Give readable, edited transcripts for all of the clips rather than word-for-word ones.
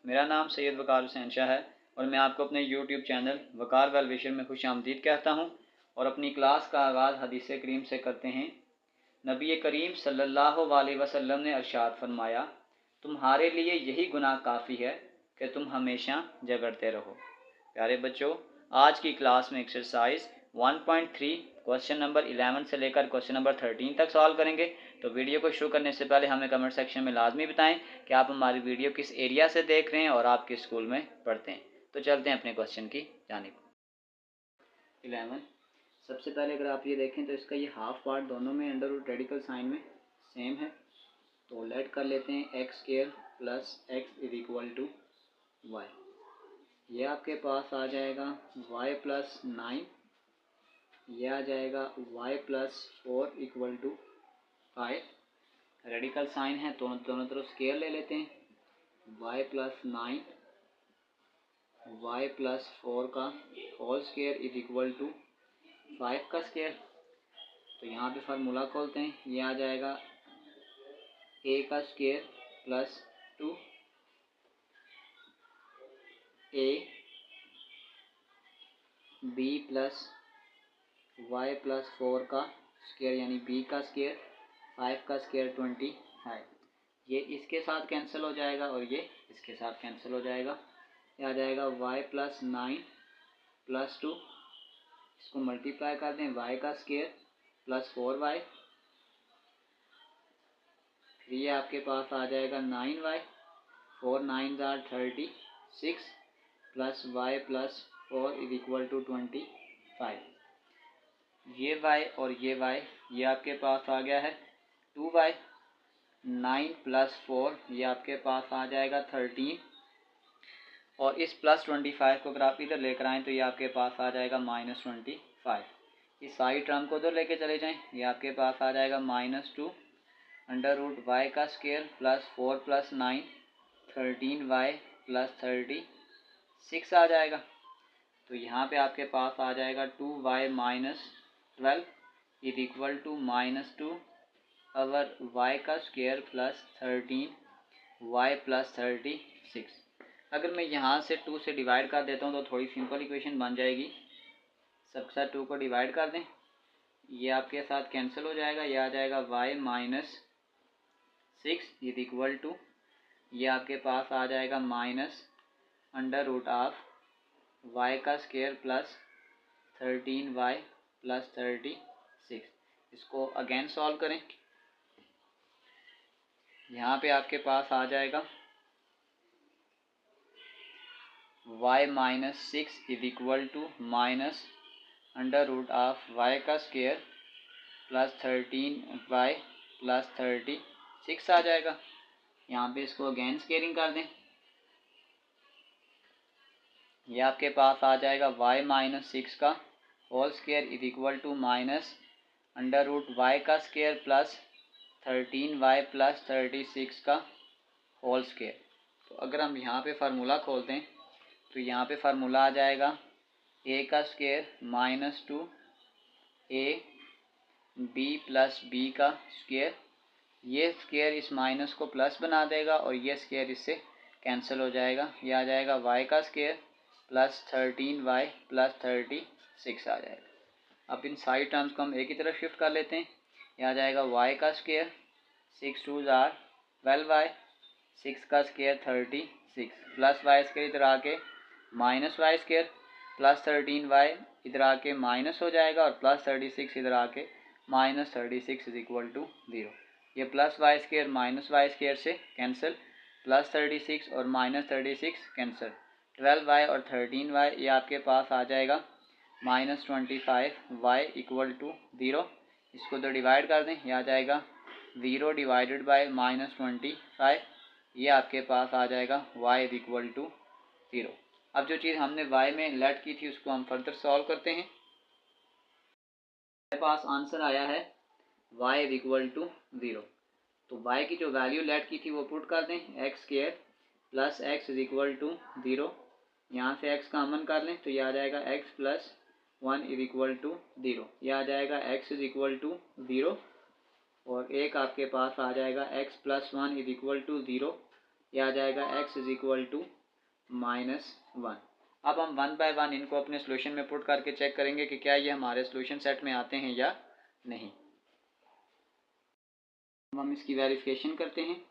मेरा नाम सैयद वकार हुसैन शाह है और मैं आपको अपने यूट्यूब चैनल वकार वेल विशर में खुशामदीद कहता हूँ और अपनी क्लास का आगाज़ हदीस करीम से करते हैं। नबी करीम सल्लल्लाहु अलैहि वसल्लम ने इरशाद फरमाया, तुम्हारे लिए यही गुनाह काफ़ी है कि तुम हमेशा झगड़ते रहो। प्यारे बच्चों, आज की क्लास में एक्सरसाइज 1.3 क्वेश्चन नंबर 11 से लेकर क्वेश्चन नंबर 13 तक सॉल्व करेंगे। तो वीडियो को शुरू करने से पहले हमें कमेंट सेक्शन में लाजमी बताएं कि आप हमारी वीडियो किस एरिया से देख रहे हैं और आप किस स्कूल में पढ़ते हैं। तो चलते हैं अपने क्वेश्चन की जानिब। 11 सबसे पहले अगर आप ये देखें तो इसका ये हाफ पार्ट दोनों में अंडर रूट रेडिकल साइन में सेम है। तो लेट कर लेते हैं x square plus x is equal to y. ये आपके पास आ जाएगा y प्लस 9, यह आ जाएगा y plus 4 equal to 5। Radical sign है तो दोनों तरफ स्क्वायर ले लेते हैं। y प्लस 9 y प्लस 4 का whole square is equal to 5 का स्क्वायर। तो यहाँ पे फार्मूला खोलते हैं। ये आ जाएगा a का square plus 2a b plus y plus 4 का स्क्वायर यानी b का स्क्वायर, 5 का स्क्वायर 20 है। ये इसके साथ कैंसिल हो जाएगा और ये इसके साथ कैंसिल हो जाएगा। ये आ जाएगा y प्लस 9 प्लस 2, इसको मल्टीप्लाई कर दें y का स्क्वायर प्लस 4y। फिर ये आपके पास आ जाएगा 9y, 4 9 ज़ार 36 plus y plus 4 is equal to 25। ये y और ये y ये आपके पास आ गया है 2y। 9 प्लस 4 ये आपके पास आ जाएगा 13 और इस प्लस 25 को अगर आप इधर लेकर आएँ तो ये आपके पास आ जाएगा माइनस 25। इस सारी टर्म को उधर लेके चले जाएं, ये आपके पास आ जाएगा -2 अंडर रूट वाई का square plus 4 plus 9 13y plus 36 आ जाएगा। तो यहाँ पे आपके पास आ जाएगा 2y minus 12 is equal to -2 power y का स्क्वायर प्लस 13y प्लस 36। अगर मैं यहाँ से 2 से डिवाइड कर देता हूँ तो थोड़ी सिंपल इक्वेशन बन जाएगी। सबके साथ 2 को डिवाइड कर दें, ये आपके साथ कैंसिल हो जाएगा। ये आ जाएगा y minus 6 is equal to, ये आपके पास आ जाएगा minus under root of y का स्क्वायर प्लस 13y प्लस 36। इसको अगेन सॉल्व करें। यहाँ पे आपके पास आ जाएगा y minus 6 is equal to minus under root of y का स्क्वायर प्लस 13y प्लस 36 आ जाएगा। यहाँ पे इसको अगेन स्केयरिंग कर दें, ये आपके पास आ जाएगा y माइनस 6 का whole square is equal to minus under root y का स्क्वायर प्लस 13y प्लस 36 का होल स्क्वायर। तो अगर हम यहाँ पे फार्मूला खोलते हैं तो यहाँ पे फार्मूला आ जाएगा a का square minus 2a b plus b का स्क्वायर। ये स्क्वायर इस माइनस को प्लस बना देगा और ये स्क्वायर इससे कैंसिल हो जाएगा। ये आ जाएगा y का स्क्वायर प्लस 13y प्लस 36 आ जाएगा। अब इन सारी टर्म्स को हम एक ही तरफ शिफ्ट कर लेते हैं। यह आ जाएगा y का स्क्वायर 6 2 ज़ार 12y, 6 का स्क्वायर 36 प्लस y स्क्वायर इधर आके minus y square plus 13y इधर आके माइनस हो जाएगा और प्लस 36 इधर आके माइनस 36 इज इक्वल टू 0। ये plus y square minus y square से कैंसिल, प्लस 36 और माइनस 36 कैंसिल, 12y और 13y ये आपके पास आ जाएगा -25y इक्वल टू 0। इसको तो डिवाइड कर दें, यह आ जाएगा 0 डिवाइडेड बाय -25, ये आपके पास आ जाएगा y इज इक्वल टू 0। अब जो चीज़ हमने y में लेट की थी उसको हम फर्दर सॉल्व करते हैं। हमारे पास आंसर आया है y इज इक्वल टू 0। तो y की जो वैल्यू लेट की थी वो पुट कर दें, x square plus x is equal to 0। यहाँ से x कॉमन कर लें तो ये आ जाएगा x plus 1 is equal to 0। यह आ जाएगा x इज इक्वल टू 0 और एक आपके पास आ जाएगा x plus 1 is equal to 0। ये आ जाएगा x इज इक्वल टू -1। अब हम 1 बाय 1 इनको अपने सोल्यूशन में पुट करके चेक करेंगे कि क्या ये हमारे सोल्यूशन सेट में आते हैं या नहीं। हम इसकी वेरिफिकेशन करते हैं।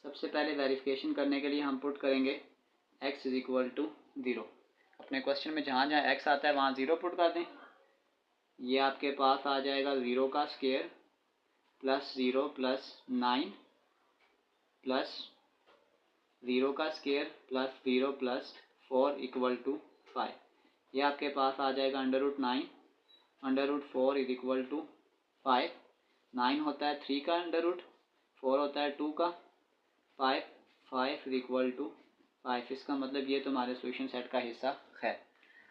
सबसे पहले वेरिफिकेशन करने के लिए हम पुट करेंगे x इज इक्वल टू 0। अपने क्वेश्चन में जहाँ जहाँ x आता है वहाँ 0 पुट कर दें। ये आपके पास आ जाएगा 0 का स्क्वायर प्लस 0 प्लस 9 प्लस 0 का square plus 0 plus 4 equal to 5। ये आपके पास आ जाएगा √9 √4 इज इक्वल टू 5। 9 होता है 3 का √, 4 होता है 2 का, 5 इज इक्वल टू 5। इसका मतलब ये तुम्हारे सोल्यूशन सेट का हिस्सा है।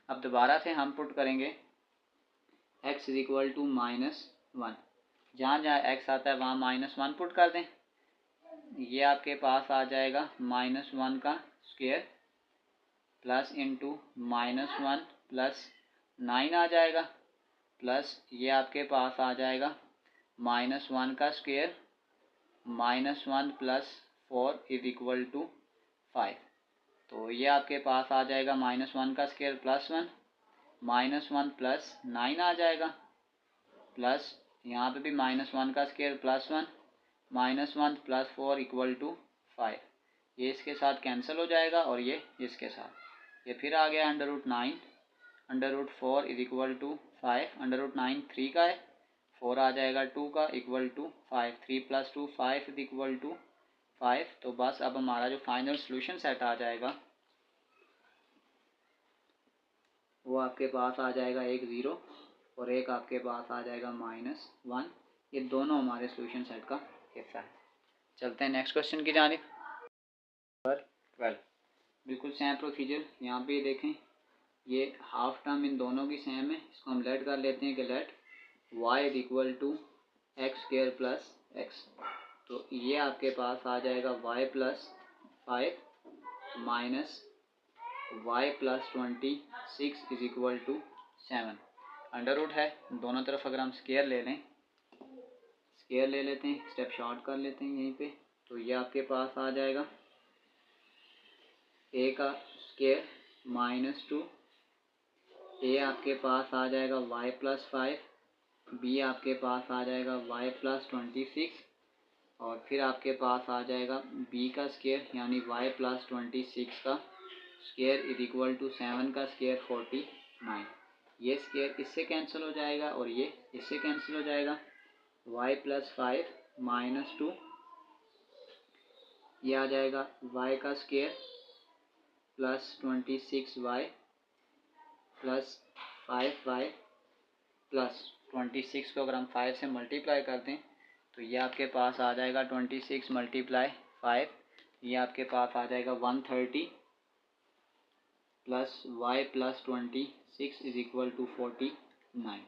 अब दोबारा से हम पुट करेंगे x इज इक्वल टू -1। जहाँ जहाँ x आता है वहाँ -1 पुट कर दें। ये आपके पास आ जाएगा -1 का स्क्वायर प्लस इंटू -1 प्लस 9 आ जाएगा प्लस ये आपके पास आ जाएगा -1 का square -1 plus 4 is equal to 5। तो ये आपके पास आ जाएगा -1 का स्क्वायर प्लस 1 -1 प्लस 9 आ जाएगा प्लस यहाँ पे भी -1 का square plus 1 -1 plus 4 equal to 5। ये इसके साथ कैंसिल हो जाएगा और ये इसके साथ। ये फिर आ गया √9 √4 इज इक्वल टू 5। √9 3 का है, 4 आ जाएगा 2 का equal to 5। 3 plus 2 5 is equal to 5। तो बस अब हमारा जो फाइनल सोल्यूशन सेट आ जाएगा वो आपके पास आ जाएगा एक 0 और एक आपके पास आ जाएगा -1। ये दोनों हमारे सोल्यूशन सेट का हिस्सा है। चलते हैं नेक्स्ट क्वेश्चन की जानिब। नंबर 12 बिल्कुल सेम प्रोसीजर। यहाँ पे देखें ये हाफ टर्म इन दोनों की सेम है। इसको हम लेट कर लेते हैं कि let y is equal to x square plus x. तो ये आपके पास आ जाएगा y plus 5 minus y plus 26 is equal to 7। Under root है, दोनों तरफ अगर हम स्क्वायर ले लें, स्क्वायर ले लेते हैं, स्टेप शॉर्ट कर लेते हैं यहीं पे। तो ये आपके पास आ जाएगा a का स्क्वायर -2, a आपके पास आ जाएगा y प्लस 5, b आपके पास आ जाएगा y प्लस 26 और फिर आपके पास आ जाएगा b का स्क्वायर यानी y प्लस 26 का स्क्वायर इज इक्वल टू 7 का स्क्वायर 49। ये स्क्वायर इससे कैंसिल हो जाएगा और ये इससे कैंसिल हो जाएगा। y प्लस 5 -2 ये आ जाएगा y का square plus 26y plus 5y plus 26 को अगर हम 5 से मल्टीप्लाई कर दें तो ये आपके पास आ जाएगा 26 मल्टीप्लाई 5। ये आपके पास आ जाएगा 130 plus y plus 26 is equal to 49।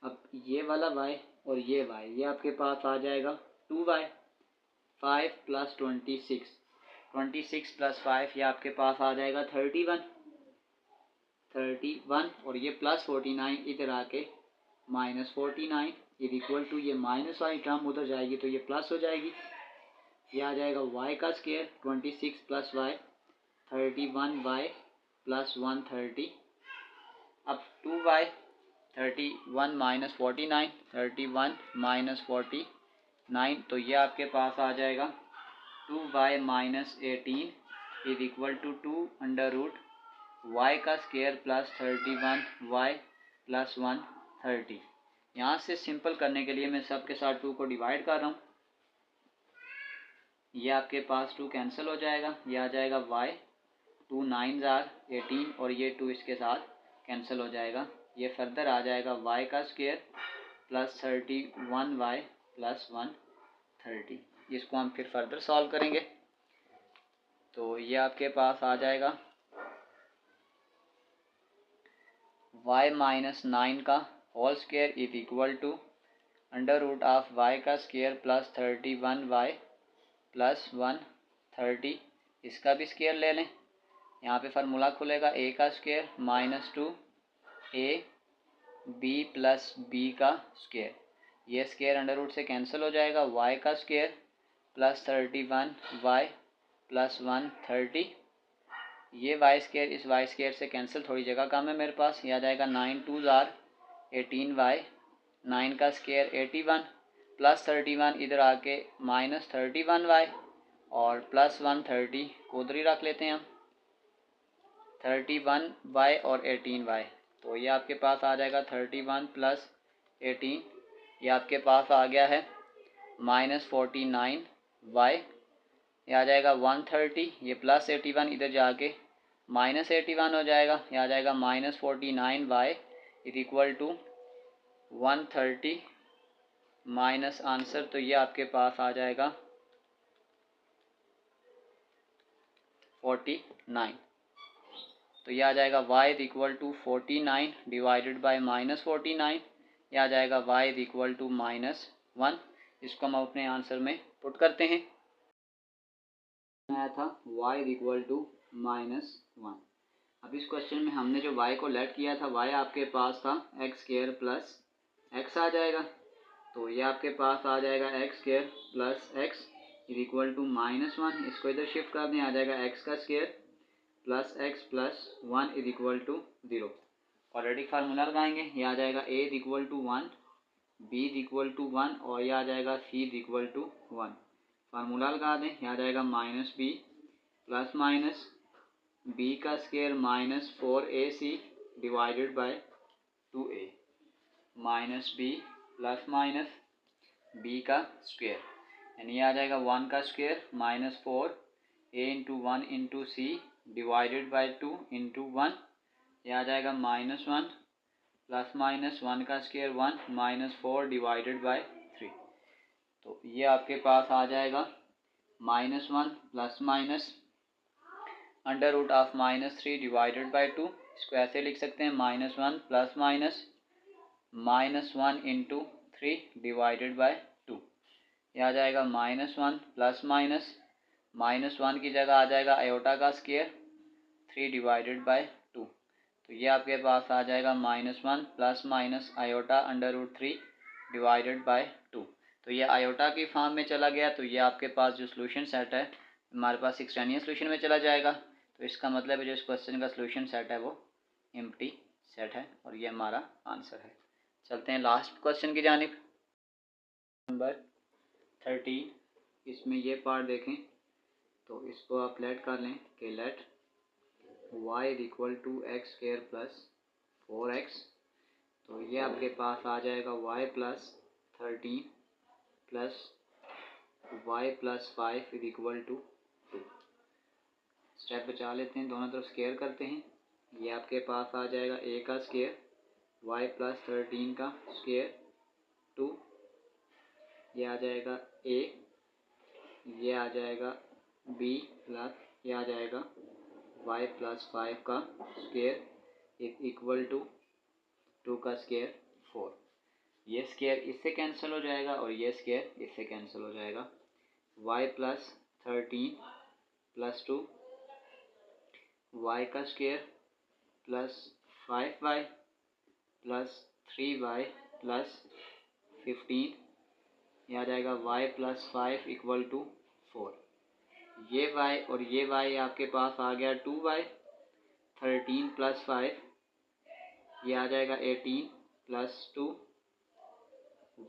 अब ये वाला y और ये y ये आपके पास आ जाएगा 2y। 5 प्लस 26 प्लस 5 ये आपके पास आ जाएगा 31 और ये प्लस 49 इधर आके -49 इज इक्वल टू ये माइनस वाली टर्म उधर जाएगी तो ये प्लस हो जाएगी। ये आ जाएगा y का square 26 plus y 31y plus 130। अब 2y 31 माइनस 49 31 माइनस 49 तो ये आपके पास आ जाएगा 2y minus 18 is equal to 2 under root y का स्क्वायर प्लस 31y प्लस 130। यहाँ से सिंपल करने के लिए मैं सब के साथ 2 को डिवाइड कर रहा हूँ। ये आपके पास 2 कैंसिल हो जाएगा। ये आ जाएगा y 2 9 जार 18 और ये 2 इसके साथ कैंसिल हो जाएगा। ये फर्दर आ जाएगा y का स्क्वायर प्लस 31y प्लस 130। इसको हम फिर फर्दर सॉल्व करेंगे तो ये आपके पास आ जाएगा y माइनस 9 का whole square is equal to under root of y का स्क्वायर प्लस 31y प्लस 130। इसका भी स्क्वायर ले लें यहाँ पे फार्मूला खुलेगा ए का square minus 2 a b plus b का स्क्वायर, ये स्क्वायर अंडर रूट से कैंसिल हो जाएगा, वाई का स्क्वायर प्लस 31 वाई प्लस 130, ये वाई स्क्वायर इस वाई स्क्वायर से कैंसिल, थोड़ी जगह कम है मेरे पास, ये आ जाएगा 9 2 जार 18 वाई, 9 का स्क्वायर 81 प्लस 31 इधर आके माइनस 31 वाई और प्लस 130 को उधर ही रख लेते हैं हम, 31 वाई और 18 वाई, तो ये आपके पास आ जाएगा 31 प्लस 18, ये आपके पास आ गया है माइनस 49 वाई, ये आ जाएगा 130, ये प्लस 81 इधर जाके माइनस 81 हो जाएगा, ये आ जाएगा minus 49 y is equal to 130 minus answer, तो ये आपके पास आ जाएगा 49, तो ये आ जाएगा y is equal to 49 divided by minus 49, ये आ जाएगा y इज इक्वल टू -1, इसको हम अपने आंसर में पुट करते हैं, आया था y इज इक्वल टू -1। अब इस क्वेश्चन में हमने जो y को लेट किया था, y आपके पास था एक्स स्क्वायर प्लस एक्स आ जाएगा, तो ये आपके पास आ जाएगा x square plus x is equal to -1, इसको इधर शिफ्ट कर दें, आ जाएगा एक्स का square plus X plus 1 is equal to 0, already formula लगाएंगे, ये आ जाएगा a is equal to 1 b is equal to 1 और यह आ जाएगा c is equal to 1, formula लगा दें, यह आ जाएगा minus B plus minus B का square minus 4ac divided by 2a minus B plus minus B का स्क्वायर, यानी ये आ जाएगा 1 का square minus 4a into 1 into c divided by 2 into 1, यह आ जाएगा -1 प्लस माइनस 1 का स्क्वायर 1 माइनस 4 डिवाइडेड बाय 3, तो ये आपके पास आ जाएगा -1 plus minus under root of -3 divided by 2, इसको ऐसे लिख सकते हैं -1 plus minus -1 into 3 divided by 2, यह आ जाएगा -1 प्लस -1 की जगह आ जाएगा आयोटा का स्क्वायर 3 डिवाइडेड बाय 2, तो ये आपके पास आ जाएगा -1 plus minus iota under root 3 divided by 2, तो ये आयोटा की फॉर्म में चला गया, तो ये आपके पास जो सोल्यूशन सेट है हमारे पास एक्सट्रेनियस सोल्यूशन में चला जाएगा, तो इसका मतलब है जो इस क्वेश्चन का सोल्यूशन सेट है वो एम्प्टी सेट है और ये हमारा आंसर है। चलते हैं लास्ट क्वेश्चन की जानिब, नंबर 13, इसमें ये पार्ट देखें, तो इसको आप लेट कर लें कि let y is equal to x square plus 4x, तो ये आपके पास आ जाएगा y plus 13 plus y plus 5 is equal to 2, step बचा लेते हैं, दोनों तरफ स्क्वायर करते हैं, ये आपके पास आ जाएगा a का स्क्वायर y प्लस 13 का स्क्वायर 2, ये आ जाएगा a, ये आ जाएगा b प्लस ये आ जाएगा y प्लस 5 का स्क्वायर इज इक्वल टू 2 का स्क्वायर 4, ये स्क्वायर इससे कैंसिल हो जाएगा और ये स्क्वायर इससे कैंसिल हो जाएगा, y प्लस 13 प्लस 2 y का square plus 5y plus 3y plus 15, यह आ जाएगा y प्लस 5 इक्वल टू 4, ये y और ये y आपके पास आ गया 2y, 13 प्लस 5 ये आ जाएगा 18 प्लस 2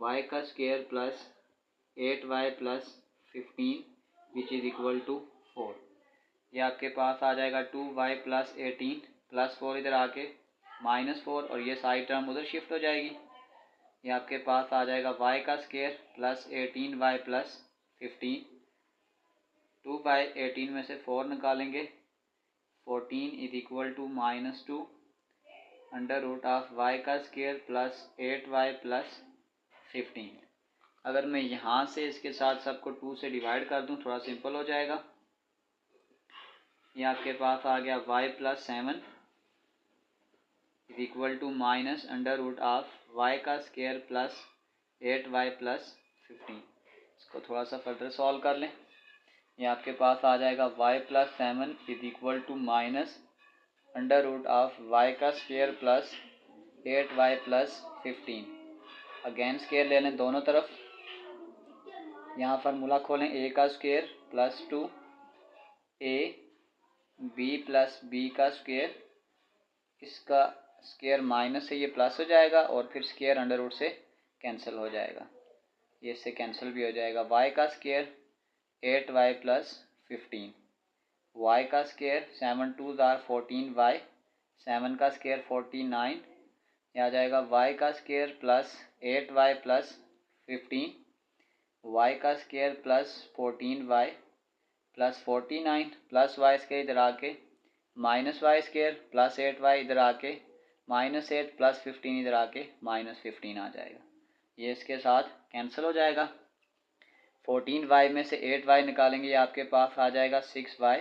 y का square plus 8y plus 15 which is equal to 4, ये आपके पास आ जाएगा 2y प्लस 18 प्लस 4 इधर आके -4 और ये साइड टर्म उधर शिफ्ट हो जाएगी, ये आपके पास आ जाएगा y का स्क्वायर प्लस 18y प्लस 15, 2/18 में से 4 निकालेंगे 14 is equal to -2 under root of y का स्क्वायर प्लस 8y प्लस 15, अगर मैं यहाँ से इसके साथ सबको 2 से डिवाइड कर दूँ थोड़ा सिंपल हो जाएगा, ये आपके पास आ गया y plus 7 is equal to minus under root of y का स्क्वायर प्लस 8y प्लस 15, इसको थोड़ा सा फर्दर सॉल्व कर लें, ये आपके पास आ जाएगा y plus 7 is equal to minus under root of y का square plus 8y plus 15। Again square ले लें दोनों तरफ। यहाँ फार्मूला खोलें a का square plus 2a b plus b का स्क्वायर, इसका स्क्वायर माइनस से ये प्लस हो जाएगा और फिर स्क्वायर अंडर रूट से कैंसिल हो जाएगा, ये इससे कैंसिल भी हो जाएगा। y का स्क्वायर 8y प्लस 15, y का स्क्वायर 7 2 14y, 7 का स्क्वायर 49, यह आ जाएगा y का square plus 8y plus 15, y का square plus 14y plus 49 plus y square इधर आके minus Y square plus 8y इधर आके माइनस 8 प्लस 15 इधर आके माइनस 15 आ जाएगा, ये इसके साथ कैंसिल हो जाएगा। 14y में से 8y निकालेंगे, ये आपके पास आ जाएगा 6y।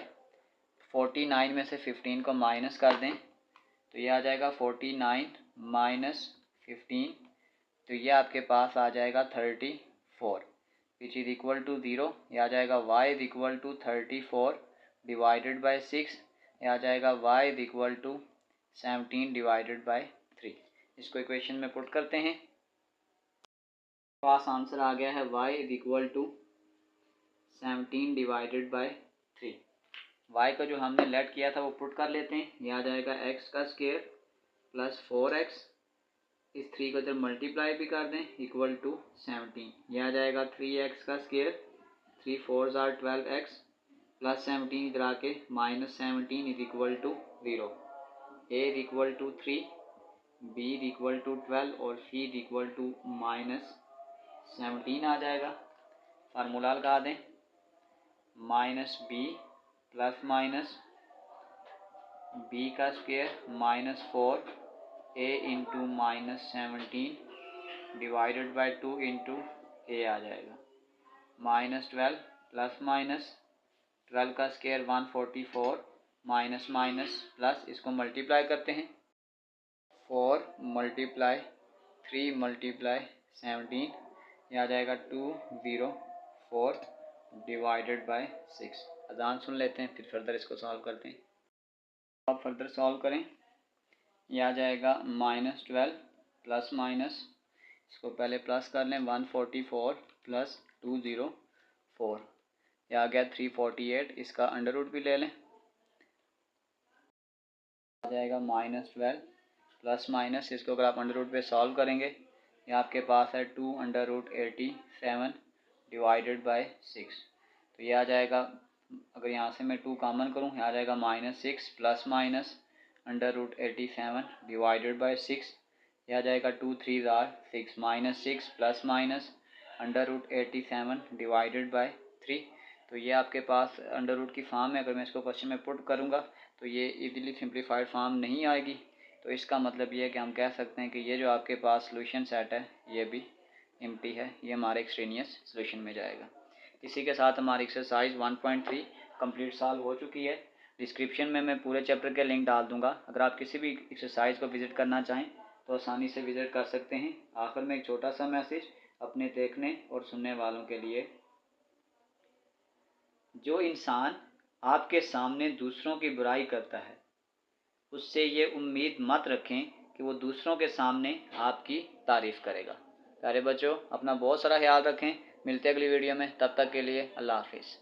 49 में से 15 को माइनस कर दें तो ये आ जाएगा 49 माइनस 15, तो ये आपके पास आ जाएगा 34 विच इज इक्वल टू 0। ये आ जाएगा y is equal to 34 divided by 6, ये आ जाएगा y is equal to 17 divided by 3। इसको इक्वेशन में पुट करते हैं, पास आंसर आ गया है y is equal to 17 divided by 3। y को जो हमने लेट किया था वो पुट कर लेते हैं, ये आ जाएगा x का स्क्वायर प्लस 4x, इस 3 को इधर मल्टीप्लाई भी कर दें इक्वल टू 17, यह आ जाएगा 3x का स्क्वायर, 3 4 12x प्लस 17 इधर आके minus 17 is equal to 0। a is equal to 3, b is equal to 12 और c is equal to minus 17 आ जाएगा। फार्मूला लगा दें, minus b plus minus b का square minus 4a into minus 17 divided by 2 into a आ जाएगा, minus 12 plus minus 12 का square 144 minus minus plus, इसको मल्टीप्लाई करते हैं, 4 मल्टीप्लाई 3 मल्टीप्लाई 17, यह आ जाएगा 204 डिवाइडेड बाई 6। अजान सुन लेते हैं फिर फर्दर इसको सॉल्व करते हैं। आप फर्दर सॉल्व करें, यह आ जाएगा माइनस 12 प्लस माइनस, इसको पहले प्लस कर लें 144 प्लस 204, यह आ गया 348, इसका अंडर रूट भी ले लें, आ जाएगा माइनस 12 प्लस माइनस, इसको अगर आप अंडर रूट पे सॉल्व करेंगे ये आपके पास है 2 अंडर रूट 87 डिवाइडेड बाई 6, तो ये आ जाएगा, अगर यहाँ से मैं 2 कॉमन करूँ यहाँ आ जाएगा minus 6 plus minus under root 87 divided by 6, यह आ जाएगा 2 3 6 minus 6 plus minus under root 87 divided by 3, तो ये आपके पास अंडर रूट की फॉर्म है। अगर मैं इसको क्वेश्चन में पुट करूँगा तो ये इजीली सिंप्लीफाइड फॉर्म नहीं आएगी, तो इसका मतलब ये है कि हम कह सकते हैं कि ये जो आपके पास सॉल्यूशन सेट है ये भी एम्प्टी है, ये हमारे एक्सट्रेनियस सॉल्यूशन में जाएगा। इसी के साथ हमारी एक्सरसाइज 1.3 कंप्लीट सॉल्व हो चुकी है। डिस्क्रिप्शन में मैं पूरे चैप्टर के लिंक डाल दूंगा, अगर आप किसी भी एक्सरसाइज को विज़िट करना चाहें तो आसानी से विज़िट कर सकते हैं। आखिर में एक छोटा सा मैसेज अपने देखने और सुनने वालों के लिए, जो इंसान आपके सामने दूसरों की बुराई करता है उससे ये उम्मीद मत रखें कि वो दूसरों के सामने आपकी तारीफ़ करेगा। प्यारे बच्चों, अपना बहुत सारा ख्याल रखें, मिलते हैं अगली वीडियो में, तब तक के लिए अल्लाह हाफिज़।